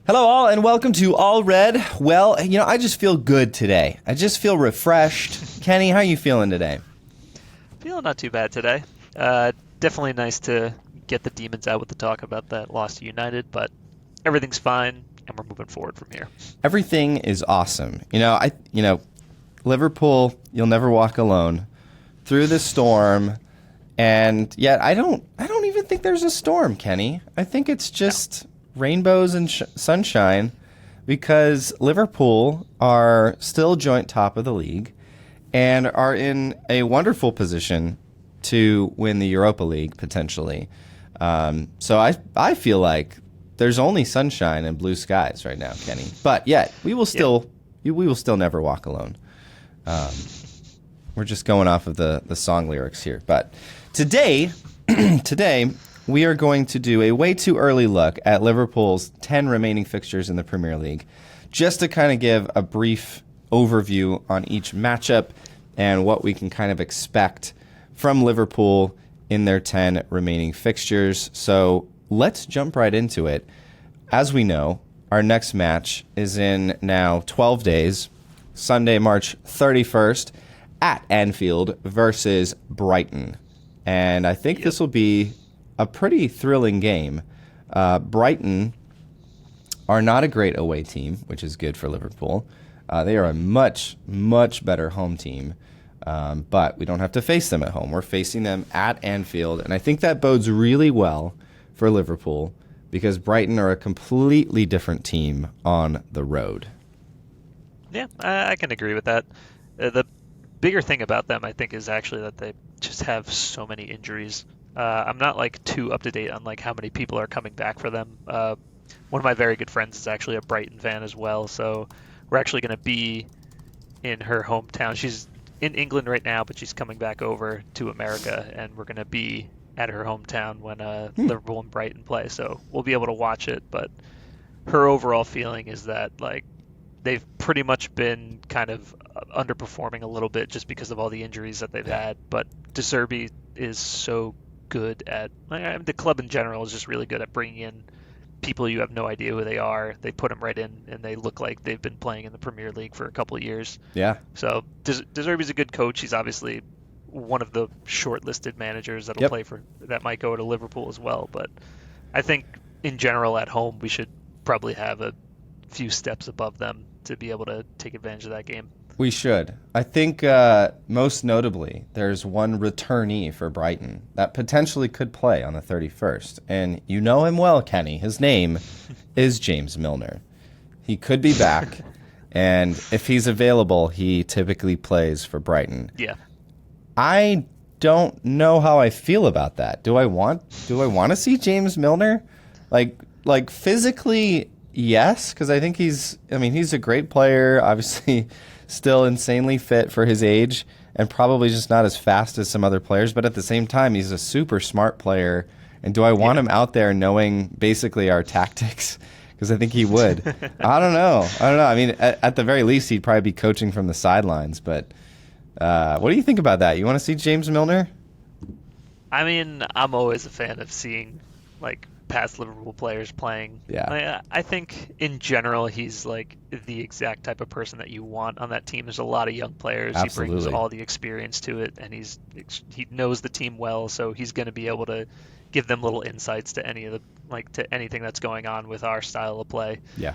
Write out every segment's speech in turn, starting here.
Hello, all, and welcome to All Red. Well, I just feel good today. I just feel refreshed. Kenny, how are you feeling today? Feeling not too bad today. Definitely nice to get the demons out with the talk about that loss to United, but everything's fine, and we're moving forward from here. Everything is awesome. Liverpool, you'll never walk alone through the storm, and yet I don't even think there's a storm, Kenny. I think it's just rainbows and sunshine because Liverpool are still joint top of the league and are in a wonderful position to win the Europa League potentially. So I feel like there's only sunshine and blue skies right now, Kenny. But yet we will still never walk alone. We're just going off of the song lyrics here. But today we are going to do a way too early look at Liverpool's 10 remaining fixtures in the Premier League, just to kind of give a brief overview on each matchup and what we can kind of expect from Liverpool in their 10 remaining fixtures. So let's jump right into it. As we know, our next match is in now 12 days, Sunday, March 31st, at Anfield versus Brighton. And I think this will be a pretty thrilling game. Brighton are not a great away team, which is good for Liverpool. They are a much, much better home team, but we don't have to face them at home. We're facing them at Anfield, and I think that bodes really well for Liverpool because Brighton are a completely different team on the road. Yeah, I can agree with that. The bigger thing about them, I think, is actually that they just have so many injuries. I'm not too up to date on how many people are coming back for them. One of my very good friends is actually a Brighton fan as well, so we're actually going to be in her hometown. She's in England right now, but she's coming back over to America, and we're going to be at her hometown when Liverpool and Brighton play. So we'll be able to watch it. But her overall feeling is that they've pretty much been kind of underperforming a little bit just because of all the injuries that they've had. But De Zerbi is so good at the club in general is just really good at bringing in people you have no idea who they are. They put them right in, and they look like they've been playing in the Premier League for a couple of years. Yeah. So De Zerbi's a good coach. He's obviously one of the shortlisted managers that'll play for that might go to Liverpool as well. But I think in general at home we should probably have a few steps above them to be able to take advantage of that game. We should. I think most notably, there's one returnee for Brighton that potentially could play on the 31st. And you know him well, Kenny. His name is James Milner. He could be back, and if he's available, he typically plays for Brighton. Yeah. I don't know how I feel about that. Do I want to see James Milner? Like physically, yes, because I think he's a great player, obviously still insanely fit for his age and probably just not as fast as some other players, but at the same time, he's a super smart player. And do I want him out there knowing basically our tactics? Because I think he would. I don't know. I mean, at the very least, he'd probably be coaching from the sidelines. But what do you think about that? You want to see James Milner? I mean, I'm always a fan of seeing past Liverpool players playing. Yeah. I think in general he's the exact type of person that you want on that team. There's a lot of young players. Absolutely. He brings all the experience to it, and he knows the team well, so he's going to be able to give them little insights to any of the to anything that's going on with our style of play. Yeah.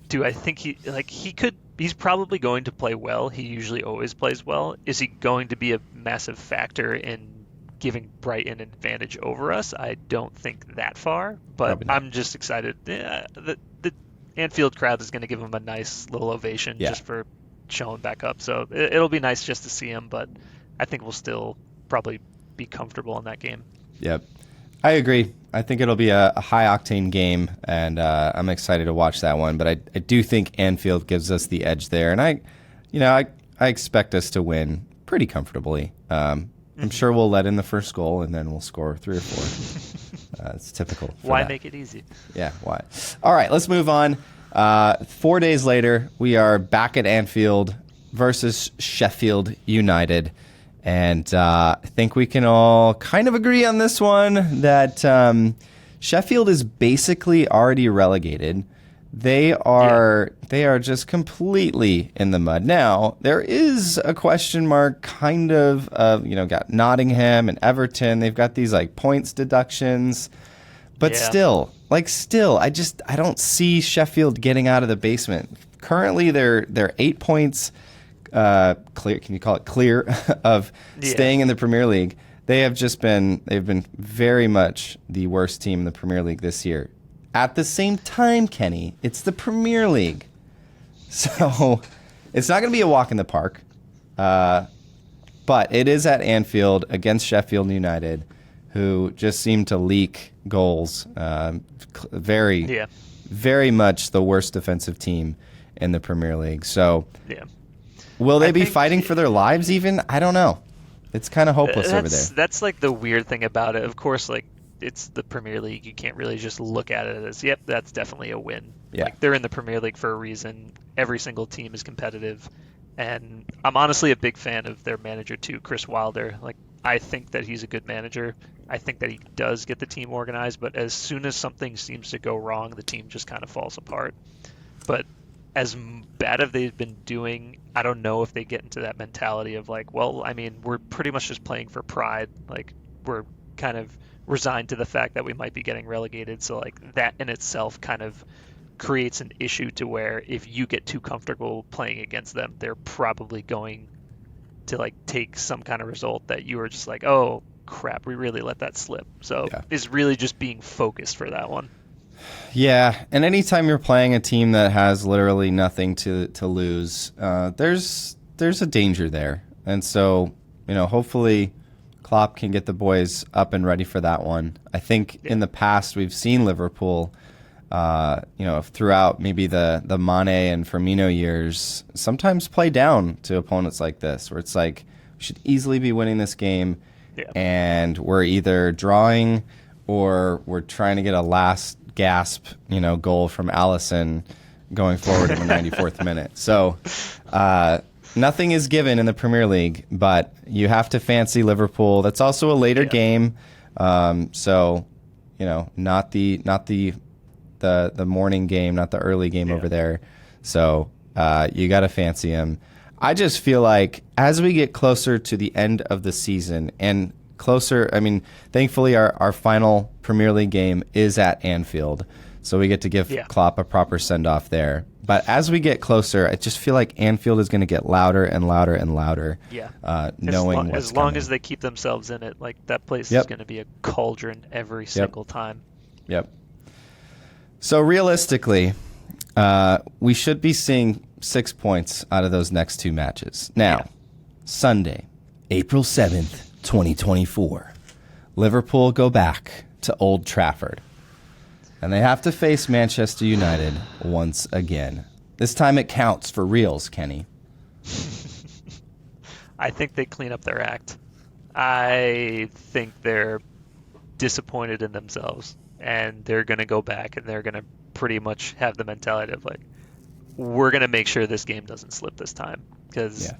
Do I think he's probably going to play well. He usually always plays well. Is he going to be a massive factor in giving Brighton an advantage over us? I don't think that far, but I'm just excited. The Anfield crowd is going to give him a nice little ovation just for showing back up. So it'll be nice just to see him, but I think we'll still probably be comfortable in that game. Yep. I agree. I think it'll be a high-octane game, and I'm excited to watch that one. But I do think Anfield gives us the edge there, and I expect us to win pretty comfortably. I'm sure we'll let in the first goal, and then we'll score 3 or 4. It's typical. Why make it easy? Yeah, why? All right, let's move on. 4 days later, we are back at Anfield versus Sheffield United. And I think we can all kind of agree on this one that Sheffield is basically already relegated. They are just completely in the mud. Now, there is a question mark kind of got Nottingham and Everton. They've got these like points deductions. But still, I don't see Sheffield getting out of the basement. Currently, they're 8 points clear. Can you call it clear of staying in the Premier League? They've been very much the worst team in the Premier League this year. At the same time, Kenny, it's the Premier League, so it's not going to be a walk in the park. But it is at Anfield against Sheffield United, who just seem to leak goals. Very much the worst defensive team in the Premier League. So, will they be fighting for their lives even? I don't know. It's kind of hopeless over there. That's like the weird thing about it. Of course, like it's the Premier League. You can't really just look at it as, yep, that's definitely a win. Yeah. Like they're in the Premier League for a reason. Every single team is competitive. And I'm honestly a big fan of their manager too, Chris Wilder. Like I think that he's a good manager. I think that he does get the team organized, but as soon as something seems to go wrong, the team just kind of falls apart. But as bad as they've been doing, I don't know if they get into that mentality of like, well, I mean, we're pretty much just playing for pride. Like we're kind of resigned to the fact that we might be getting relegated. So like that in itself kind of creates an issue to where if you get too comfortable playing against them, they're probably going to like take some kind of result that you were just like, oh crap, we really let that slip. So it's really just being focused for that one. Yeah, and anytime you're playing a team that has literally nothing to lose, there's a danger there. And so, hopefully Klopp can get the boys up and ready for that one. I think in the past we've seen Liverpool, throughout maybe the Mane and Firmino years, sometimes play down to opponents like this, where it's like, we should easily be winning this game, and we're either drawing or we're trying to get a last gasp, goal from Alisson going forward in the 94th minute. So nothing is given in the Premier League, but you have to fancy Liverpool. That's also a later game, so not the morning game, not the early game over there. So you got to fancy him. I just feel like as we get closer to the end of the season and closer, I mean, thankfully our final Premier League game is at Anfield, so we get to give Klopp a proper send-off there. But as we get closer, I just feel like Anfield is going to get louder and louder and louder. Yeah. Knowing as long as they keep themselves in it, like that place is going to be a cauldron every single time. Yep. So realistically, we should be seeing 6 points out of those next two matches. Now, Sunday, April 7th, 2024, Liverpool go back to Old Trafford, and they have to face Manchester United once again. This time it counts for reals, Kenny. I think they clean up their act. I think they're disappointed in themselves, and they're going to go back and they're going to pretty much have the mentality of like, we're going to make sure this game doesn't slip this time. Because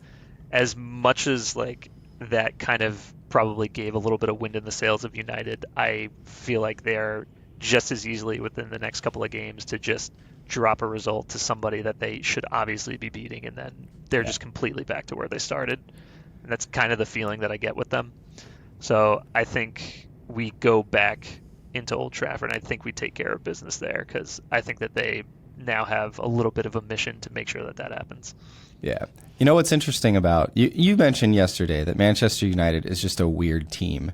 as much as like that kind of probably gave a little bit of wind in the sails of United, I feel like they're just as easily within the next couple of games to just drop a result to somebody that they should obviously be beating, and then they're just completely back to where they started. And that's kind of the feeling that I get with them. So I think we go back into Old Trafford, and I think we take care of business there, because I think that they now have a little bit of a mission to make sure that that happens. Yeah. You know what's interesting about, you mentioned yesterday that Manchester United is just a weird team.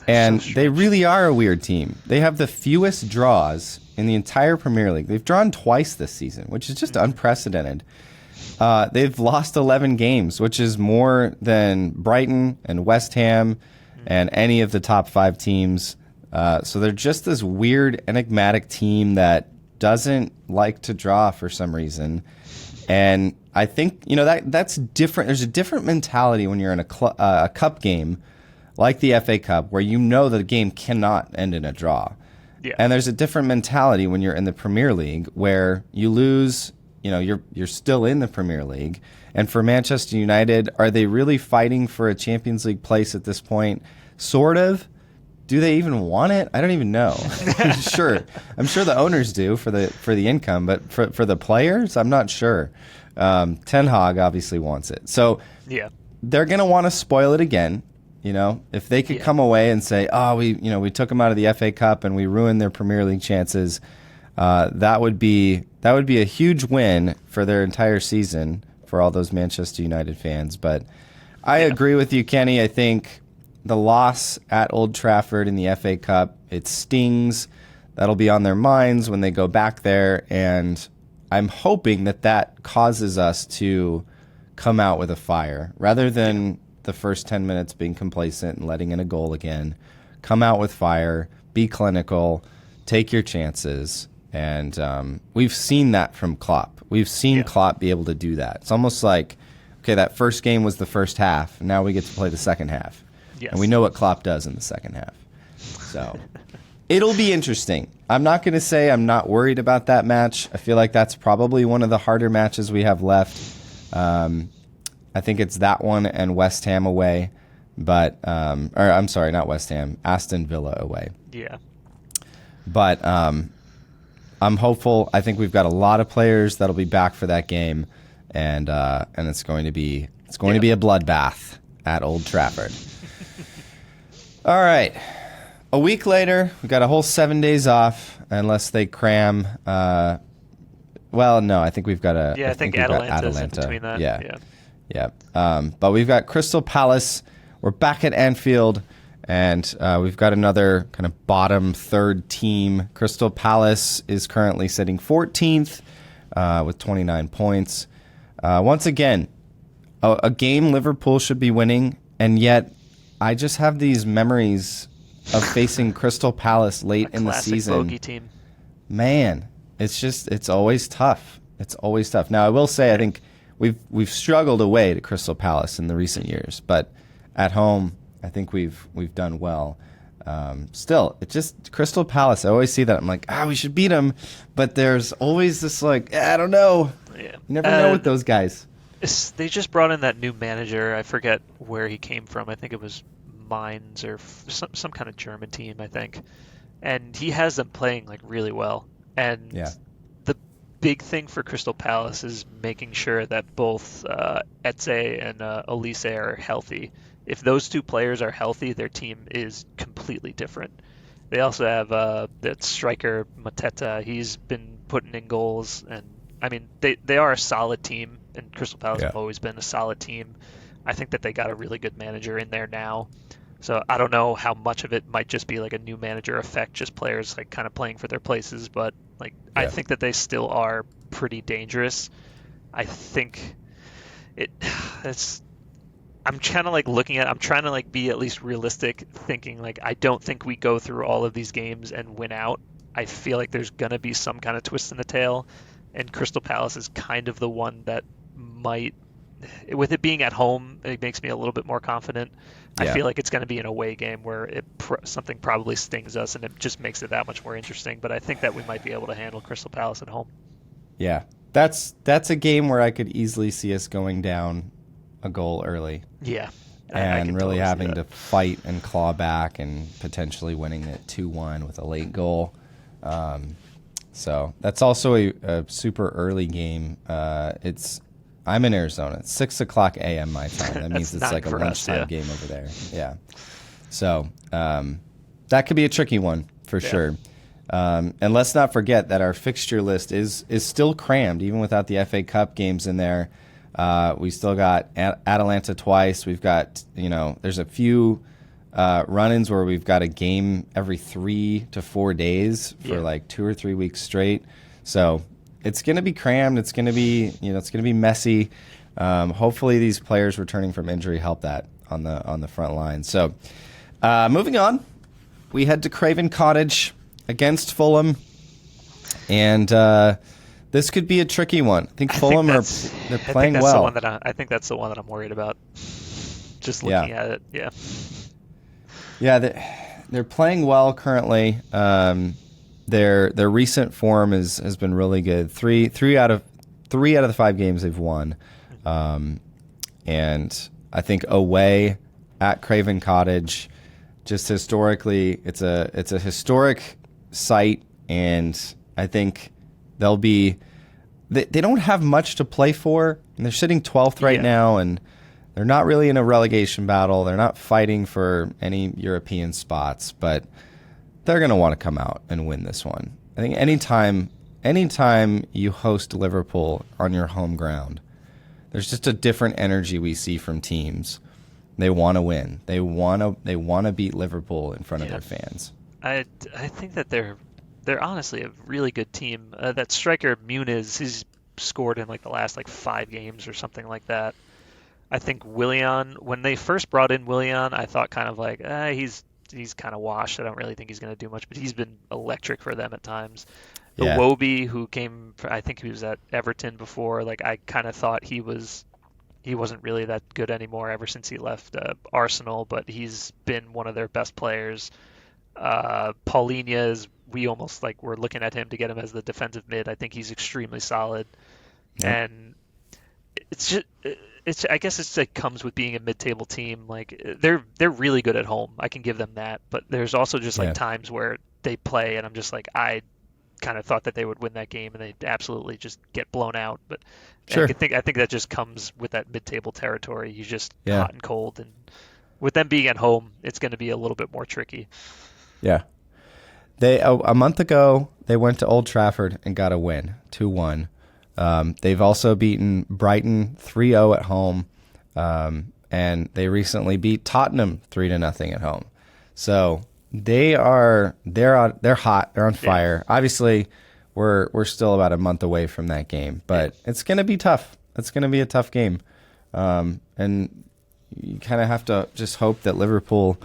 And they really are a weird team. They have the fewest draws in the entire Premier League. They've drawn twice this season, which is just unprecedented. They've lost 11 games, which is more than Brighton and West Ham and any of the top 5 teams. So they're just this weird, enigmatic team that doesn't like to draw for some reason. And I think, that's different. There's a different mentality when you're in a cup game like the FA Cup, where the game cannot end in a draw. Yeah. And there's a different mentality when you're in the Premier League, where you lose, you're still in the Premier League. And for Manchester United, are they really fighting for a Champions League place at this point? Sort of. do they even want it? I don't even know. Sure, I'm sure the owners do for the income, but for the players, I'm not sure. Ten Hag obviously wants it, so Yeah. they're gonna want to spoil it again. If they could come away and say, "Oh, we took them out of the FA Cup and we ruined their Premier League chances," that would be a huge win for their entire season for all those Manchester United fans. But I agree with you, Kenny. I think the loss at Old Trafford in the FA Cup, it stings. That'll be on their minds when they go back there, and I'm hoping that causes us to come out with a fire rather than the first 10 minutes being complacent and letting in a goal again. Come out with fire, be clinical, take your chances, and we've seen that from Klopp. We've seen Klopp be able to do that. It's almost like, okay, that first game was the first half, and now we get to play the second half. Yes. And we know what Klopp does in the second half. So it'll be interesting. I'm not going to say I'm not worried about that match. I feel like that's probably one of the harder matches we have left. I think it's that one and West Ham away. But or I'm sorry, not West Ham, Aston Villa away. Yeah. But I'm hopeful. I think we've got a lot of players that'll be back for that game, and it's going to be a bloodbath at Old Trafford. All right. A week later, we've got a whole 7 days off, unless they cram. Well, no, I think we've got a. Yeah, I think Atalanta's in between that. Yeah. But we've got Crystal Palace. We're back at Anfield, and we've got another kind of bottom third team. Crystal Palace is currently sitting 14th with 29 points. Once again, a game Liverpool should be winning, and yet I just have these memories of facing Crystal Palace late in the season. Bogey team. Man, it's always tough. It's always tough. Now, I will say I think we've struggled away to Crystal Palace in the recent years, but at home, I think we've done well. Still, it's just Crystal Palace. I always see that. I'm like, we should beat them, but there's always this like, I don't know. Yeah. You never know with those guys. They just brought in that new manager. I forget where he came from. I think it was Mainz or some kind of German team, I think. And he has them playing like really well. And the big thing for Crystal Palace is making sure that both Eze and Elise are healthy. If those two players are healthy, their team is completely different. They also have that striker Mateta. He's been putting in goals, and I mean they are a solid team. And Crystal Palace have always been a solid team. I think that they got a really good manager in there now. So I don't know how much of it might just be like a new manager effect, just players like kind of playing for their places. But I think that they still are pretty dangerous. I think it's. I'm kind of like looking at. I'm trying to like be at least realistic, thinking like I don't think we go through all of these games and win out. I feel like there's gonna be some kind of twist in the tail, and Crystal Palace is kind of the one that might. With it being at home, it makes me a little bit more confident. I feel like it's going to be an away game where something probably stings us, and it just makes it that much more interesting. But I think that we might be able to handle Crystal Palace at home. Yeah, that's a game where I could easily see us going down a goal early. Yeah, and really having to fight and claw back and potentially winning it 2-1 with a late goal. So that's also a super early game. I'm in Arizona. It's 6:00 a.m. my time. That means it's like a lunchtime game over there. Yeah. So that could be a tricky one for sure. And let's not forget that our fixture list is still crammed, even without the FA Cup games in there. We still got Atalanta twice. We've got, there's a few run-ins where we've got a game every 3 to 4 days for like 2 or 3 weeks straight. So it's going to be crammed. It's going to be, it's going to be messy. Hopefully these players returning from injury help that on the front line. So moving on, we head to Craven Cottage against Fulham, and this could be a tricky one. I think Fulham they're playing well. I think that's the one that I'm worried about. Just looking at it, they're playing well currently. Their recent form has been really good. Three out of the 5 games they've won, and I think away at Craven Cottage, just historically, it's a historic site, and I think they'll be. They don't have much to play for, and they're sitting 12th right now, and they're not really in a relegation battle. They're not fighting for any European spots, but they're going to want to come out and win this one. I think anytime you host Liverpool on your home ground, there's just a different energy we see from teams. They want to win. They want to beat Liverpool in front of their fans. I think that they're honestly a really good team. That striker Muniz, he's scored in like the last like 5 games or something like that. I think Willian, when they first brought in Willian, I thought kind of like he's kind of washed. I don't really think he's going to do much, but he's been electric for them at times. Iwobi, who came, I think he was at Everton before. Like I kind of thought he wasn't really that good anymore ever since he left Arsenal, but he's been one of their best players. Paulinho is, we almost like we're looking at him to get him as the defensive mid. I think he's extremely solid, and I guess it's like comes with being a mid-table team. Like they're really good at home. I can give them that, but there's also just like times where they play, and I'm just like I kind of thought that they would win that game, and they absolutely just get blown out. But I think that just comes with that mid-table territory. You just hot and cold, and with them being at home, it's going to be a little bit more tricky. Yeah. They a month ago, they went to Old Trafford and got a win, 2-1. They've also beaten Brighton 3-0 at home, and they recently beat Tottenham 3-0 at home. So they're hot, they're on fire. Yeah. Obviously, we're still about a month away from that game, but it's going to be tough. It's going to be a tough game, and you kind of have to just hope that Liverpool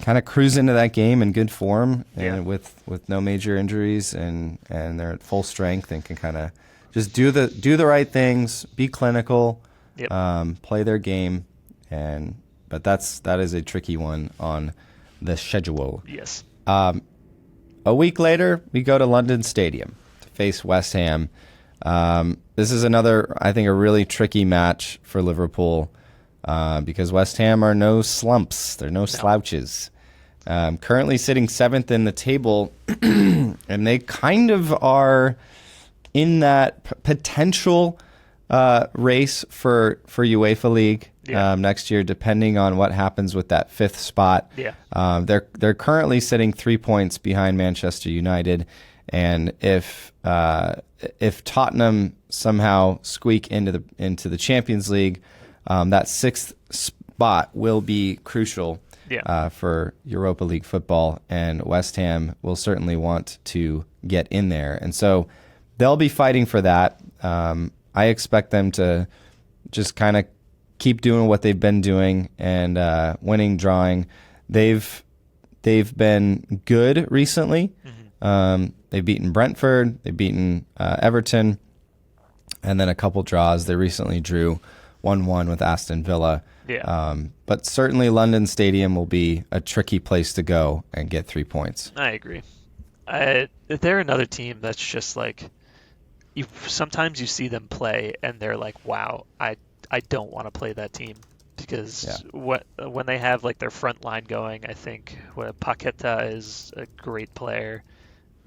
kind of cruise into that game in good form and with no major injuries, and they're at full strength and can kind of just do the right things, be clinical, play their game, but that is a tricky one on the schedule. Yes. A week later, we go to London Stadium to face West Ham. This is another, I think, a really tricky match for Liverpool. Because West Ham are no slumps. They're no slouches. Currently sitting 7th in the table, and they kind of are in that potential race for UEFA League next year, depending on what happens with that 5th spot. Yeah. They're currently sitting 3 points behind Manchester United, and if Tottenham somehow squeak into the Champions League, that 6th spot will be crucial for Europa League football, and West Ham will certainly want to get in there. And so they'll be fighting for that. I expect them to just kind of keep doing what they've been doing and winning, drawing. They've been good recently. Mm-hmm. They've beaten Brentford. They've beaten Everton. And then a couple draws. They recently drew 1-1 with Aston Villa. Yeah. But certainly London Stadium will be a tricky place to go and get 3 points. I agree. They're another team that's just like, sometimes you see them play and they're like, wow, I don't want to play that team, because when they have like their front line going, I think Paqueta is a great player.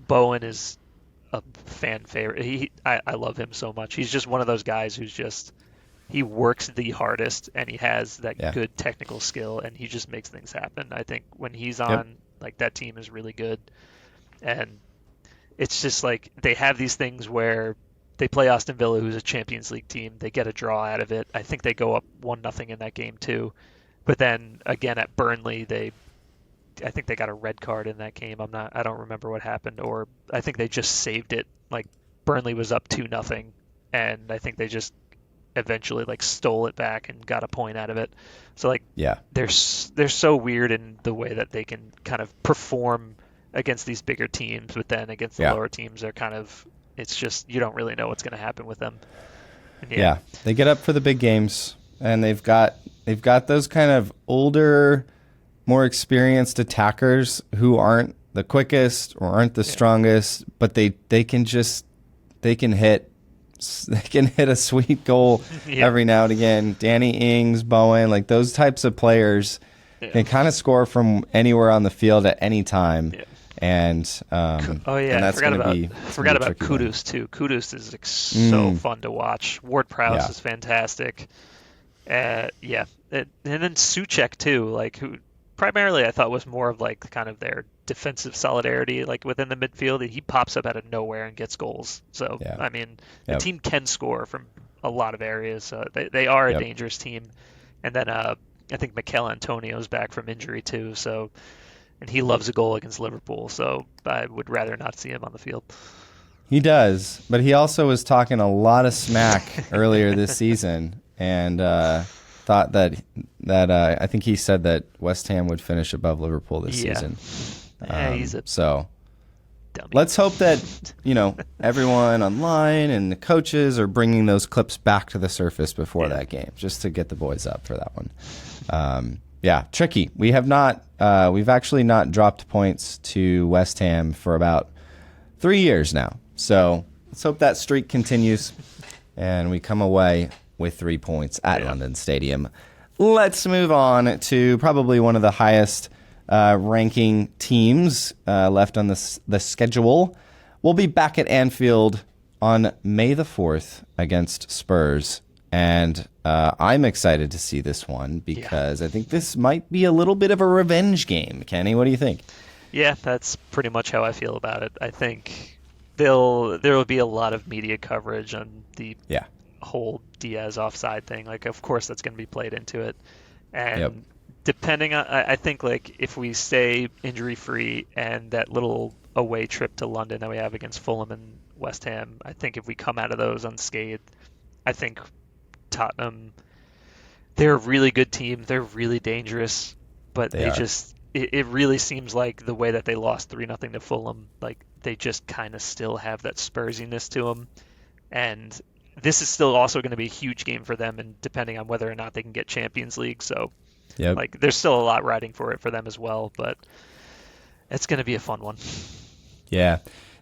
Bowen is a fan favorite. I love him so much. He's just one of those guys who's just, he works the hardest, and he has that good technical skill, and he just makes things happen. I think when he's on, like, that team is really good. And it's just like they have these things where they play Aston Villa, who's a Champions League team. They get a draw out of it. I think they go up 1-0 in that game too. But then again at Burnley, I think they got a red card in that game. I don't remember what happened, or I think they just saved it. Like Burnley was up 2-0, and I think they just eventually like stole it back and got a point out of it. So like they're so weird in the way that they can kind of perform against these bigger teams, but then against the lower teams, they're kind of, it's just, you don't really know what's going to happen with them. And they get up for the big games, and they've got those kind of older, more experienced attackers who aren't the quickest or aren't the strongest, but they can hit a sweet goal every now and again. Danny Ings, Bowen, like those types of players, Yeah. can kind of score from anywhere on the field at any time. Yeah. And Oh yeah, and I that's going to be forgot about tricky one. Kudus too. Kudus is like, so fun to watch. Ward Prowse Yeah, is fantastic. Yeah, and then Suchek too, like who primarily I thought was more of like kind of their defensive solidarity, like within the midfield. He pops up out of nowhere and gets goals. So yeah, I mean, the yep, team can score from a lot of areas. So they are a yep. dangerous team. And then I think Mikel Antonio's back from injury too. So and he loves a goal against Liverpool. So I would rather not see him on the field. He does, but he also was talking a lot of smack earlier this season, and thought that I think he said that West Ham would finish above Liverpool this Yeah. season. Yeah, he's a So dummy. let's hope that everyone online and the coaches are bringing those clips back to the surface before that game, just to get the boys up for that one. Yeah, tricky. We've actually not dropped points to West Ham for about 3 years now. So let's hope that streak continues and we come away with 3 points at London Stadium. Let's move on to probably one of the highest ranking teams left on the schedule. We'll be back at Anfield on May the 4th against Spurs. And I'm excited to see this one because I think this might be a little bit of a revenge game. Kenny, what do you think? Yeah, that's pretty much how I feel about it. I think there will be a lot of media coverage on the whole Diaz offside thing. Like, of course, that's going to be played into it. And depending on, I think, like, if we stay injury free and that little away trip to London that we have against Fulham and West Ham, I think if we come out of those unscathed, I think Tottenham, they're a really good team. They're really dangerous, but they just, it really seems like the way that they lost 3-0 to Fulham, like they just kind of still have that Spursiness to them. And this is still also going to be a huge game for them, and depending on whether or not they can get Champions League. So, like, there's still a lot riding for it for them as well, but it's going to be a fun one. Yeah.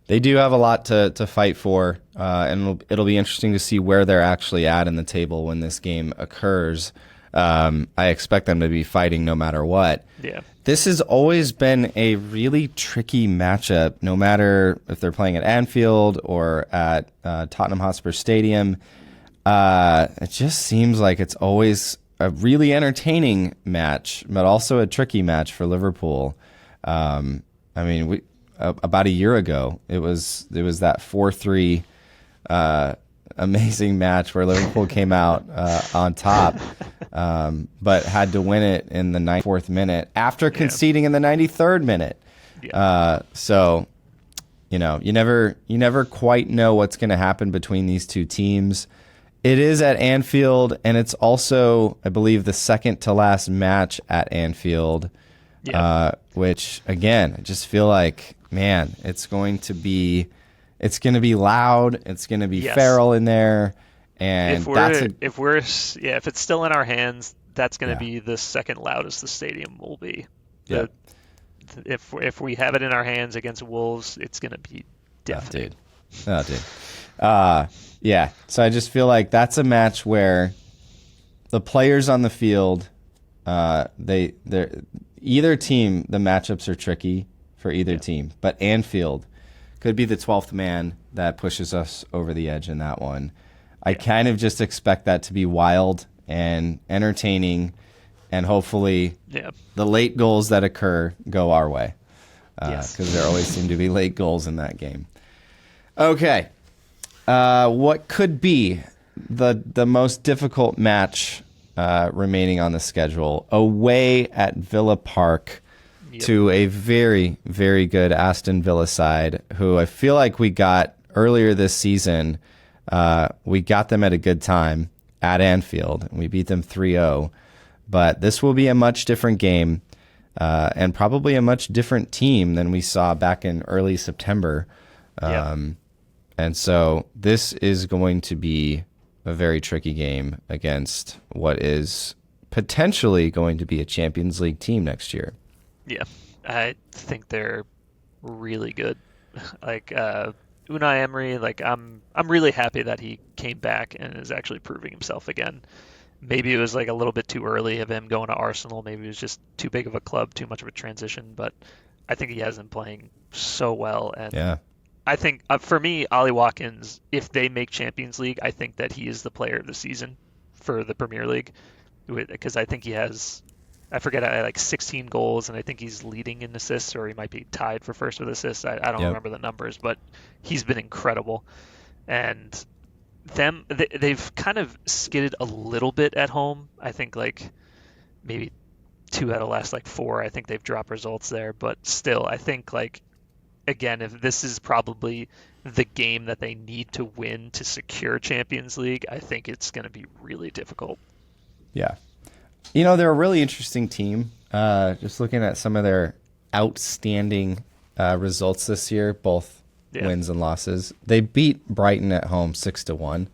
They do have a lot to fight for, and it'll be interesting to see where they're actually at in the table when this game occurs. I expect them to be fighting no matter what. Yeah. This has always been a really tricky matchup, no matter if they're playing at Anfield or at Tottenham Hotspur Stadium. It just seems like it's always a really entertaining match, but also a tricky match for Liverpool. I mean, about a year ago, it was that 4-3 amazing match where Liverpool came out on top, but had to win it in the 94th minute after conceding in the 93rd minute. So, you never quite know what's going to happen between these two teams. It is at Anfield, and it's also, I believe, the second to last match at Anfield, which, again, I just feel like, man, it's going to be loud. It's going to be feral in there, and if it's still in our hands, that's going to be the second loudest the stadium will be. If we have it in our hands against Wolves, it's going to be deafening. Oh, dude. Yeah. So I just feel like that's a match where the players on the field, either team, the matchups are tricky for either team, but Anfield could be the 12th man that pushes us over the edge in that one. I kind of just expect that to be wild and entertaining, and hopefully the late goals that occur go our way, because there always seem to be late goals in that game. Okay. What could be the most difficult match remaining on the schedule? Away at Villa Park to a very, very good Aston Villa side, who I feel like we got earlier this season. We got them at a good time at Anfield, and we beat them 3-0. But this will be a much different game, and probably a much different team than we saw back in early September. And so this is going to be a very tricky game against what is potentially going to be a Champions League team next year. Yeah, I think they're really good. Like Unai Emery, like I'm really happy that he came back and is actually proving himself again. maybe it was like a little bit too early of him going to Arsenal. Maybe it was just too big of a club, too much of a transition. But I think he has them playing so well. And Yeah. I think for me, Ollie Watkins, if they make Champions League, I think that he is the player of the season for the Premier League because I think he has, I forget, like 16 goals, and I think he's leading in assists, or he might be tied for first with assists. I don't Yep. remember the numbers, but he's been incredible. And they've kind of skidded a little bit at home. I think like maybe two out of the last like four. I think they've dropped results there, but still, I think like again, if this is probably the game that they need to win to secure Champions League, I think it's going to be really difficult. Yeah. You know, they're a really interesting team. Just looking at some of their outstanding results this year, both wins and losses. They beat Brighton at home 6-1.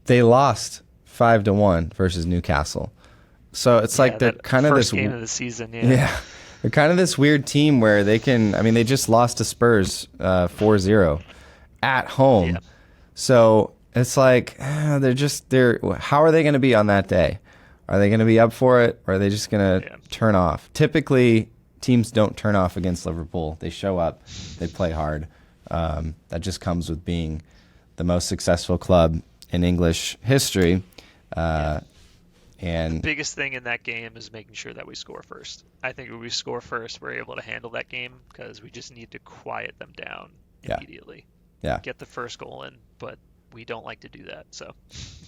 They lost 5-1 versus Newcastle. So it's like they're kind of this first game of the season. Yeah. They're kind of this weird team where they can, I mean, they just lost to Spurs 4-0 at home. Yeah. So it's like, they're how are they going to be on that day? Are they going to be up for it, or are they just going to turn off? Typically, teams don't turn off against Liverpool. They show up, they play hard. That just comes with being the most successful club in English history. And the biggest thing in that game is making sure that we score first. I think if we score first, we're able to handle that game because we just need to quiet them down immediately. Yeah. Get the first goal in, but we don't like to do that. So.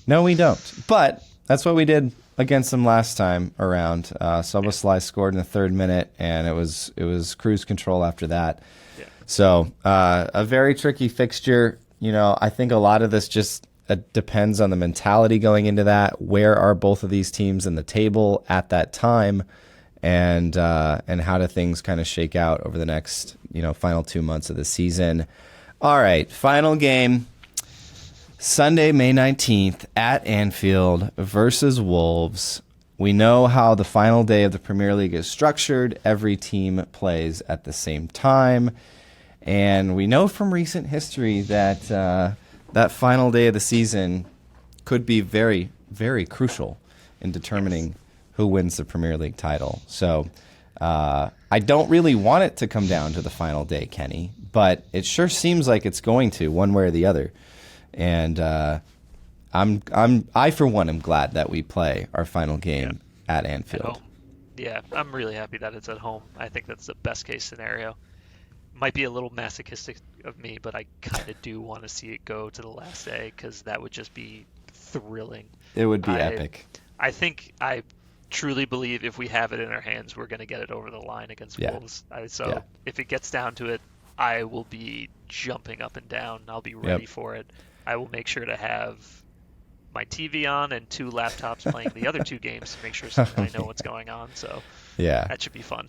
No, we don't. But that's what we did against them last time around. Szoboszlai scored in the 3rd minute, and it was cruise control after that. Yeah. So a very tricky fixture. You know, I think a lot of this just depends on the mentality going into that. Where are both of these teams in the table at that time, and how do things kind of shake out over the next final 2 months of the season? All right, final game. Sunday, May 19th at Anfield versus Wolves. We know how the final day of the Premier League is structured. Every team plays at the same time. And we know from recent history that that final day of the season could be very, very crucial in determining who wins the Premier League title. So I don't really want it to come down to the final day, Kenny, but it sure seems like it's going to, one way or the other. And I for one am glad that we play our final game at Anfield. Yeah, I'm really happy that it's at home. I think that's the best case scenario. Might be a little masochistic of me, but I kind of do want to see it go to the last day because that would just be thrilling. It would be epic. I truly believe if we have it in our hands, we're going to get it over the line against Wolves. If it gets down to it, I will be jumping up and down. I'll be ready for it. I will make sure to have my TV on and 2 laptops playing the other 2 games to make sure I know what's going on. So that should be fun.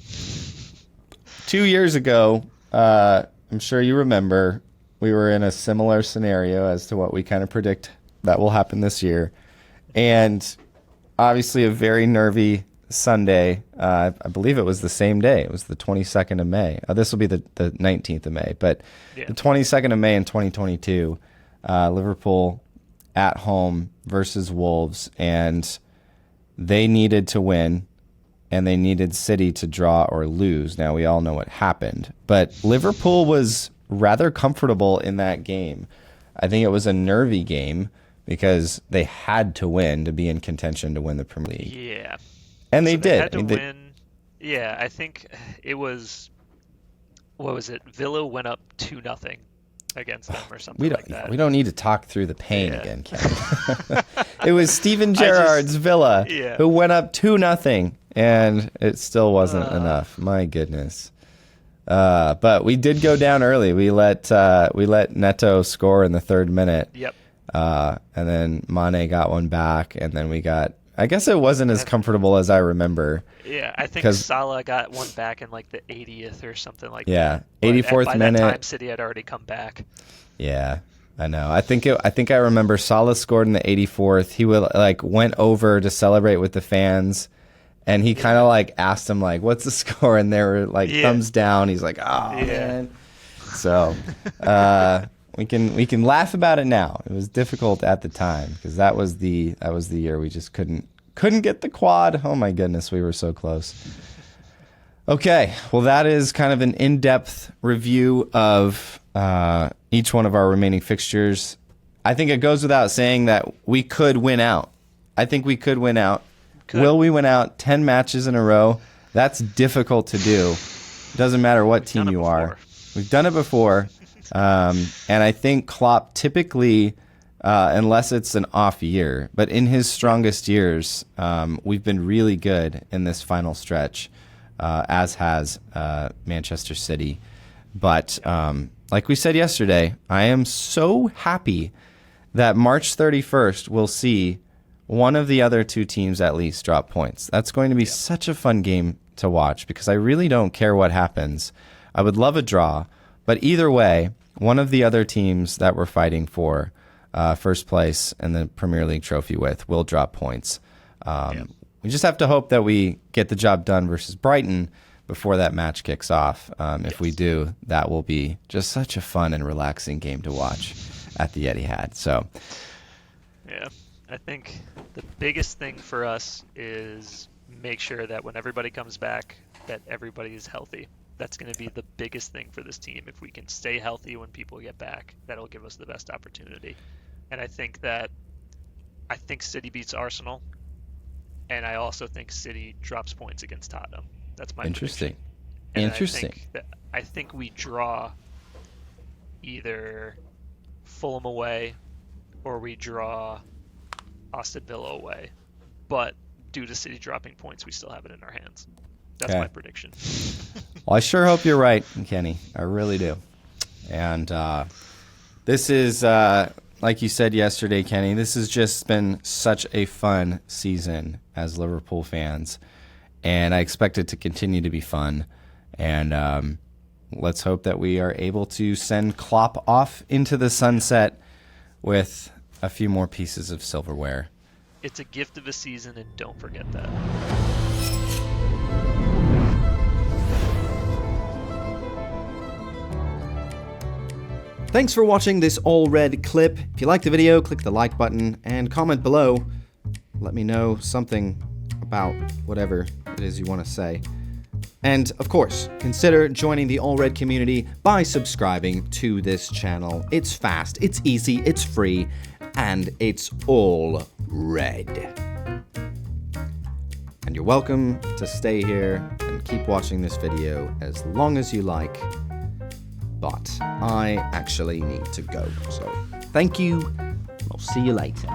2 years ago, I'm sure you remember, we were in a similar scenario as to what we kind of predict that will happen this year. And obviously a very nervy Sunday. I believe it was the same day. It was the 22nd of May. This will be the 19th of May. But the 22nd of May in 2022, Liverpool at home versus Wolves, and they needed to win, and they needed City to draw or lose. Now, we all know what happened, but Liverpool was rather comfortable in that game. I think it was a nervy game because they had to win to be in contention to win the Premier League. Yeah. And they did. Had to win. Yeah, I think it was, what was it? Villa went up 2-0 against them or something like that. We don't need to talk through the pain again, Ken. It was Steven Gerrard's Villa who went up 2-0, and it still wasn't enough. My goodness. But we did go down early. We let Neto score in the 3rd minute. Yep. And then Mane got one back, and then we got, I guess it wasn't as comfortable as I remember. Yeah, I think Salah got one back in like the 80th or something like that. Yeah, 84th minute. By that time, City had already come back. Yeah, I know. I think I remember Salah scored in the 84th. He went over to celebrate with the fans, and he kind of asked him what's the score, and they were thumbs down. He's like, oh man. So We can laugh about it now. It was difficult at the time because that was the year we just couldn't get the quad. Oh my goodness, we were so close. Okay, well that is kind of an in-depth review of each one of our remaining fixtures. I think it goes without saying that we could win out. I think we could win out. Will we win out 10 matches in a row? That's difficult to do. Doesn't matter what team you are. We've done it before. And I think Klopp typically, unless it's an off year, but in his strongest years, we've been really good in this final stretch, as has Manchester City. But like we said yesterday, I am so happy that March 31st we'll see one of the other two teams at least drop points. That's going to be such a fun game to watch because I really don't care what happens. I would love a draw, but either way, one of the other teams that we're fighting for first place and the Premier League trophy with will drop points. We just have to hope that we get the job done versus Brighton before that match kicks off. If we do, that will be just such a fun and relaxing game to watch at the Etihad. So, yeah, I think the biggest thing for us is make sure that when everybody comes back, that everybody is healthy. That's going to be the biggest thing for this team. If we can stay healthy when people get back, that'll give us the best opportunity. And I think City beats Arsenal, and I also think City drops points against Tottenham. That's my interesting. Prediction. Interesting. I think we draw either Fulham away or we draw Aston Villa away. But due to City dropping points, we still have it in our hands. That's my prediction. Well, I sure hope you're right, Kenny. I really do. And this is, like you said yesterday, Kenny, this has just been such a fun season as Liverpool fans. And I expect it to continue to be fun. And let's hope that we are able to send Klopp off into the sunset with a few more pieces of silverware. It's a gift of a season, and don't forget that. Thanks for watching this all red clip. If you liked the video, click the like button and comment below. Let me know something about whatever it is you want to say. And of course, consider joining the All Red community by subscribing to this channel. It's fast, it's easy, it's free, and it's all red. And you're welcome to stay here and keep watching this video as long as you like. But I actually need to go. So thank you. I'll see you later.